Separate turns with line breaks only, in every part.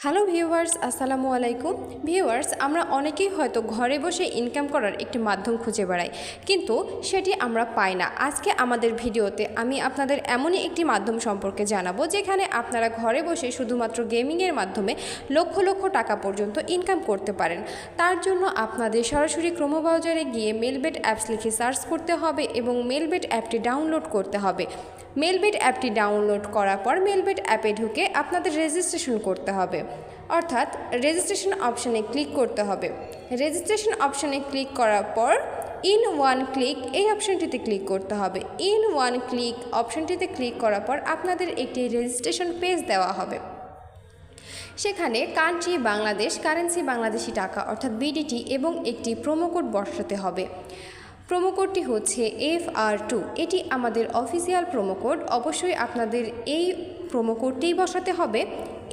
Hello viewers, আসসালামু আলাইকুম। Viewers, আমরা অনেকেই হয়তো ঘরে বসে ইনকাম করার একটি মাধ্যম খুঁজে বেড়াই, কিন্তু সেটি আমরা পাই না। আজকে আমাদের ভিডিওতে আমি আপনাদের এমনই একটি মাধ্যম সম্পর্কে জানাবো যেখানে আপনারা ঘরে বসে শুধুমাত্র গেমিংয়ের মাধ্যমে লক্ষ লক্ষ টাকা পর্যন্ত ইনকাম করতে পারেন। তার জন্য আপনাদের সরাসরি ক্রোম ব্রাউজারে গিয়ে মেলবেট অ্যাপস লিখে সার্চ করতে হবে এবং মেলবেট অ্যাপটি ডাউনলোড করতে হবে। মেলবেট অ্যাপটি ডাউনলোড করার পর মেলবেট অ্যাপে ঢুকে আপনাদের রেজিস্ট্রেশন করতে হবে, অর্থাৎ রেজিস্ট্রেশন অপশানে ক্লিক করতে হবে। রেজিস্ট্রেশন অপশানে ক্লিক করার পর ইন ওয়ান ক্লিক এই অপশানটিতে ক্লিক করতে হবে। ইন ওয়ান ক্লিক অপশানটিতে ক্লিক করার পর আপনাদের একটি রেজিস্ট্রেশন পেজ দেওয়া হবে। সেখানে কান্ট্রি বাংলাদেশ, কারেন্সি বাংলাদেশি টাকা অর্থাৎ বিডিটি এবং একটি প্রোমো কোড বসাতে হবে। প্রোমো কোডটি হচ্ছে FR2। এটি আমাদের অফিসিয়াল প্রোমো কোড। অবশ্যই আপনাদের এই প্রোমো কোডটিই বসাতে হবে।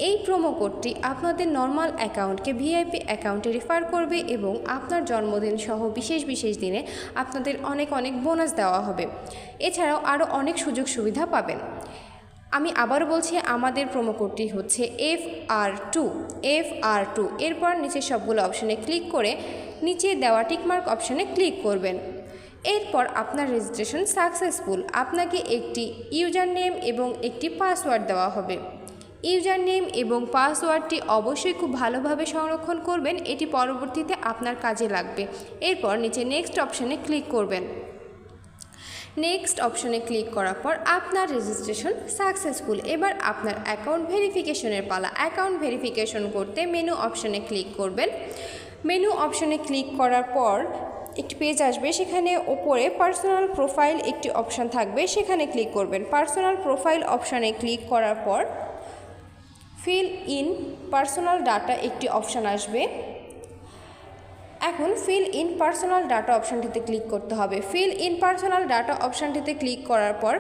এই প্রোমো কোডটি আপনাদের নর্মাল অ্যাকাউন্টকে ভিআইপি অ্যাকাউন্টে রেফার করবে এবং আপনার জন্মদিন সহ বিশেষ বিশেষ দিনে আপনাদের অনেক অনেক বোনাস দেওয়া হবে। এছাড়াও আরও অনেক সুযোগ সুবিধা পাবেন। আমি আবারও বলছি, আমাদের প্রোমো কোডটি হচ্ছে FR2। এরপর নিচে সবগুলো অপশানে ক্লিক করে নিচে দেওয়া টিকমার্ক অপশানে ক্লিক করবেন। এরপর আপনার রেজিস্ট্রেশন সাকসেসফুল। আপনাকে একটি ইউজার নেম এবং একটি পাসওয়ার্ড দেওয়া হবে। ইউজার নেম এবং পাসওয়ার্ডটি অবশ্যই খুব ভালোভাবে সংরক্ষণ করবেন, এটি পরবর্তীতে আপনার কাজে লাগবে। এরপর নিচে নেক্সট অপশানে ক্লিক করবেন। নেক্সট অপশানে ক্লিক করার পর আপনার রেজিস্ট্রেশন সাকসেসফুল। এবার আপনার অ্যাকাউন্ট ভেরিফিকেশনের পালা। অ্যাকাউন্ট ভেরিফিকেশন করতে মেনু অপশানে ক্লিক করবেন। মেনু অপশানে ক্লিক করার পর একটি পেজ আসবে, সেখানে ওপরে পার্সোনাল প্রোফাইল একটি অপশান থাকবে, সেখানে ক্লিক করবেন। পার্সোনাল প্রোফাইল অপশানে ক্লিক করার পর ফিল ইন পার্সোনাল ডাটা একটি অপশান আসবে। এখন ফিল ইন পার্সোনাল ডাটা অপশানটিতে ক্লিক করতে হবে। ফিল ইন পার্সোনাল ডাটা অপশানটিতে ক্লিক করার পর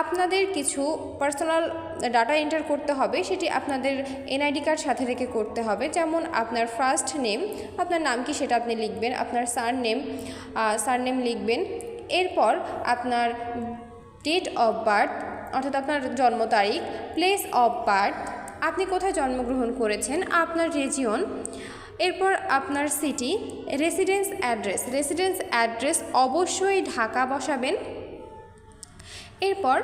আপনাদের কিছু পার্সোনাল ডাটা এন্টার করতে হবে। সেটি আপনাদের এনআইডি কার্ড সাথে রেখে করতে হবে। যেমন আপনার ফার্স্ট নেম, আপনার নাম কি সেটা আপনি লিখবেন। আপনার সারনেম লিখবেন। এরপর আপনার ডেট অফ বার্থ অর্থাৎ আপনার জন্ম তারিখ, প্লেস অফ বার্থ আপনি কোথায় জন্মগ্রহণ করেছেন, আপনার রিজিয়ন, এরপর আপনার সিটি, রেসিডেন্স অ্যাড্রেস অবশ্যই ঢাকা বসাবেন। এরপর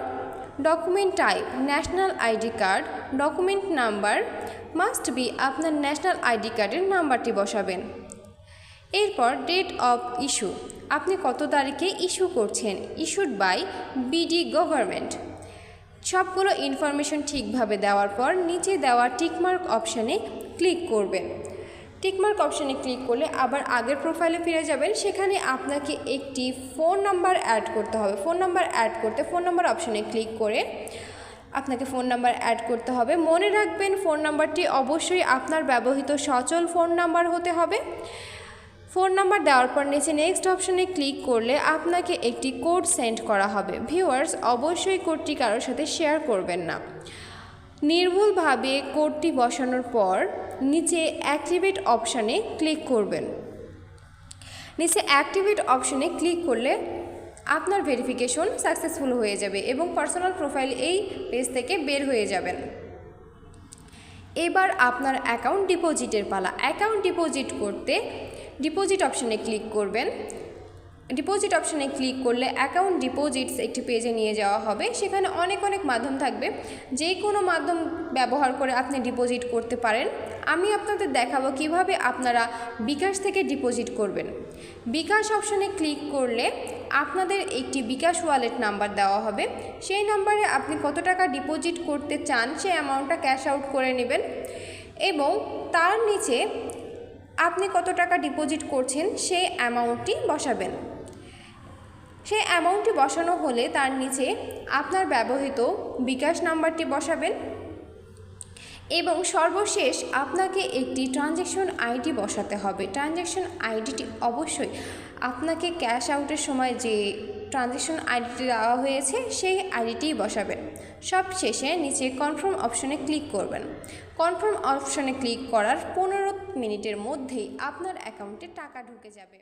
document type national ID card, document number must be আপনার ন্যাশনাল আইডি কার্ডের নাম্বারটি বসাবেন। এরপর ডেট অফ ইস্যু আপনি কত তারিখে ইস্যু করছেন, ইস্যুড বাই বিডি গভর্নমেন্ট। সবগুলো ইনফরমেশন ঠিকভাবে দেওয়ার পর নিচে দেওয়া টিকমার্ক অপশানে ক্লিক করবেন। টিকমার্ক অপশানে ক্লিক করলে আবার আগের প্রোফাইলে ফিরে যাবেন। সেখানে আপনাকে একটি ফোন নাম্বার অ্যাড করতে হবে। ফোন নাম্বার অ্যাড করতে ফোন নাম্বার অপশানে ক্লিক করে আপনাকে ফোন নাম্বার অ্যাড করতে হবে। মনে রাখবেন, ফোন নাম্বারটি অবশ্যই আপনার ব্যবহৃত সচল ফোন নাম্বার হতে হবে। ফোন নাম্বার দেওয়ার পর নিচে নেক্সট অপশানে ক্লিক করলে আপনাকে একটি কোড সেন্ড করা হবে। ভিউয়ার্স, অবশ্যই কোডটি কারোর সাথে শেয়ার করবেন না। নির্ভুলভাবে কোডটি বসানোর পর নিচে অ্যাক্টিভেট অপশানে ক্লিক করবেন। নিচে অ্যাক্টিভেট অপশানে ক্লিক করলে আপনার ভেরিফিকেশন সাকসেসফুল হয়ে যাবে এবং পার্সোনাল প্রোফাইল এই পেজ থেকে বের হয়ে যাবেন। এবার আপনার অ্যাকাউন্ট ডিপোজিটের পালা। অ্যাকাউন্ট ডিপোজিট করতে ডিপোজিট অপশানে ক্লিক করবেন। ডিপোজিট অপশানে ক্লিক করলে অ্যাকাউন্ট ডিপোজিটস একটি পেজে নিয়ে যাওয়া হবে। সেখানে অনেক মাধ্যম থাকবে, যে কোনো মাধ্যম ব্যবহার করে আপনি ডিপোজিট করতে পারেন। আমি আপনাদের দেখাবো কিভাবে আপনারা বিকাশ থেকে ডিপোজিট করবেন। বিকাশ অপশানে ক্লিক করলে আপনাদের একটি বিকাশ ওয়ালেট নাম্বার দেওয়া হবে। সেই নাম্বারে আপনি কত টাকা ডিপোজিট করতে চান সেই অ্যামাউন্টটা ক্যাশ আউট করে নেবেন এবং তার নিচে আপনি কত টাকা ডিপোজিট করছেন সেই অ্যামাউন্টটি বসাবেন। সেই অ্যামাউন্টটি বসানো হলে তার নিচে আপনার ব্যবহৃত বিকাশ নাম্বারটি বসাবেন এবং সর্বশেষ আপনাকে একটি ট্রানজ্যাকশন আইডি বসাতে হবে। ট্রানজ্যাকশন আইডিটি অবশ্যই আপনাকে ক্যাশ আউটের সময় যে ট্রানজ্যাকশন আইডিটি দেওয়া হয়েছে সেই আইডিটিই বসাবেন। সবশেষে নিচে কনফার্ম অপশানে ক্লিক করবেন। কনফার্ম অপশানে ক্লিক করার 15 মিনিটের মধ্যেই আপনার অ্যাকাউন্টে টাকা ঢুকে যাবে।